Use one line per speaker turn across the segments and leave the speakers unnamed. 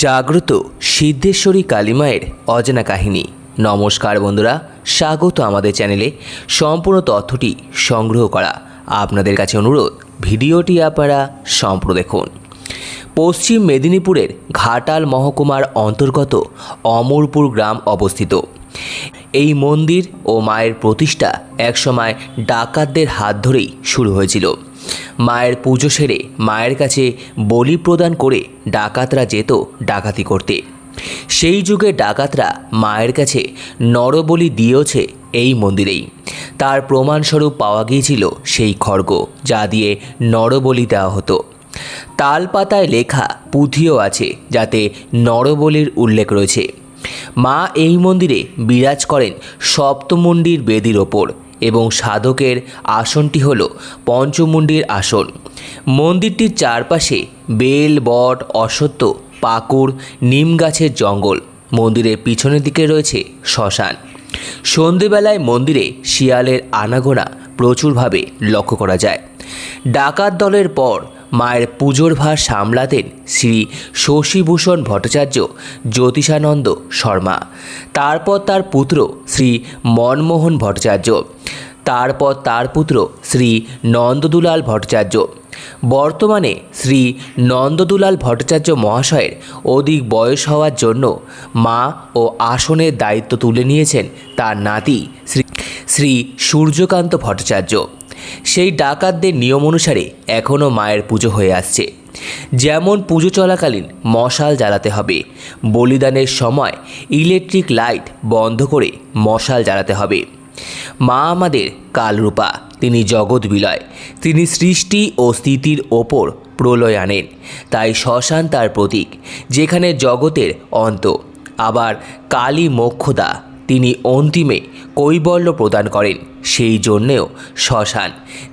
জাগ্রত সিদ্ধেশ্বরী কালী মায়ের অজানা কাহিনী। নমস্কার বন্ধুরা, স্বাগত আমাদের চ্যানেলে। সম্পূর্ণ তথ্যটি সংগ্রহ করা আপনাদের কাছে অনুরোধ, ভিডিওটি আপনারা সম্পূর্ণ দেখুন। পশ্চিম মেদিনীপুরের ঘাটাল মহকুমার অন্তর্গত অমরপুর গ্রাম অবস্থিত। এই মন্দির ও মায়ের প্রতিষ্ঠা একসময় ডাকাতদের হাত ধরেই শুরু হয়েছিল। মায়ের পুজো সেরে মায়ের কাছে বলি প্রদান করে ডাকাতরা যেত ডাকাতি করতে। সেই যুগে ডাকাতরা মায়ের কাছে নরবলি দিয়েছে এই মন্দিরেই। তার প্রমাণস্বরূপ পাওয়া গিয়েছিল সেই খড়গ, যা দিয়ে নরবলি দেওয়া হতো। তালপাতায় লেখা পুঁথিও আছে, যাতে নরবলির উল্লেখ রয়েছে। মা এই মন্দিরে বিরাজ করেন সপ্তমুণ্ডির বেদির ওপর, এবং সাধকের আসনটি হল পঞ্চমুণ্ডির আসন। মন্দিরটির চারপাশে বেল, বট, অশ্বত্থ, পাকুড়, নিম গাছের জঙ্গল। মন্দিরের পিছনের দিকে রয়েছে শ্মশান। সন্ধেবেলায় মন্দিরে শিয়ালের আনাগোনা প্রচুরভাবে লক্ষ্য করা যায়। ডাকাত দলের পর মায়ের পুজোর ভার সামলাতেন শ্রী শশীভূষণ ভট্টাচার্য জ্যোতিষানন্দ শর্মা। তারপর তার পুত্র শ্রী মনমোহন ভট্টাচার্য, তারপর তার পুত্র শ্রী নন্দদুলাল ভট্টাচার্য। বর্তমানে শ্রী নন্দদুলাল ভট্টাচার্য মহাশয়ের অধিক বয়স হওয়ার জন্য মা ও আসনের দায়িত্ব তুলে নিয়েছেন তার নাতি শ্রী সূর্যকান্ত ভট্টাচার্য। সেই ডাকাতদের নিয়ম অনুসারে এখনও মায়ের পুজো হয়ে আসছে। যেমন পুজো চলাকালীন মশাল জ্বালাতে হবে, বলিদানের সময় ইলেকট্রিক লাইট বন্ধ করে মশাল জ্বালাতে হবে। মা আমাদের কালরূপা, তিনি জগৎ বিলয়, তিনি সৃষ্টি ও স্থিতির ওপর প্রলয় আনেন। তাই শ্মশান তার প্রতীক, যেখানে জগতের অন্ত। আবার কালী মোক্ষদা, তিনি অন্তিমে কৈবল্য প্রদান করেন। সেই জন্যেও শ্মশান,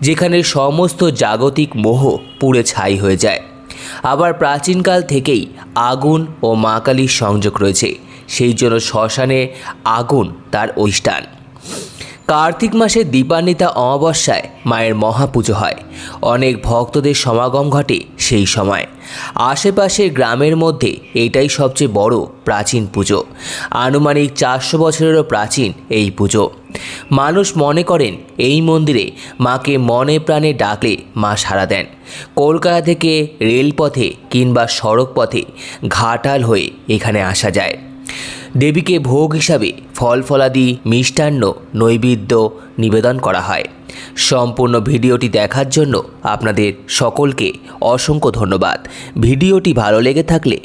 যেখানে সমস্ত জাগতিক মোহ পুড়ে ছাই হয়ে যায়। আবার প্রাচীনকাল থেকেই আগুন ও মা কালীর সংযোগ রয়েছে, সেই জন্য শ্মশানে আগুন তার অধিষ্ঠান। কার্তিক মাসের দীপান্বিতা অমাবস্যায় মায়ের মহাপুজো হয়। অনেক ভক্তদের সমাগম ঘটে সেই সময়। আশেপাশের গ্রামের মধ্যে এটাই সবচেয়ে বড় প্রাচীন পুজো। আনুমানিক 400 বছরেরও প্রাচীন এই পুজো। মানুষ মনে করেন এই মন্দিরে মাকে মনে প্রাণে ডাকলে মা সাড়া দেন। কলকাতা থেকে রেলপথে কিংবা সড়ক পথে ঘাটাল হয়ে এখানে আসা যায়। দেবীকে ভোগ হিসাবে ফল ফলাদি, মিষ্টান্ন, নৈবেদ্য নিবেদন করা হয়। সম্পূর্ণ ভিডিওটি দেখার জন্য আপনাদের সকলকে অসংখ্য ধন্যবাদ। ভিডিওটি ভালো লেগে থাকলে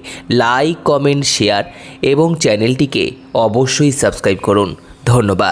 লাইক, কমেন্ট, শেয়ার এবং চ্যানেলটিকে অবশ্যই সাবস্ক্রাইব করুন। ধন্যবাদ।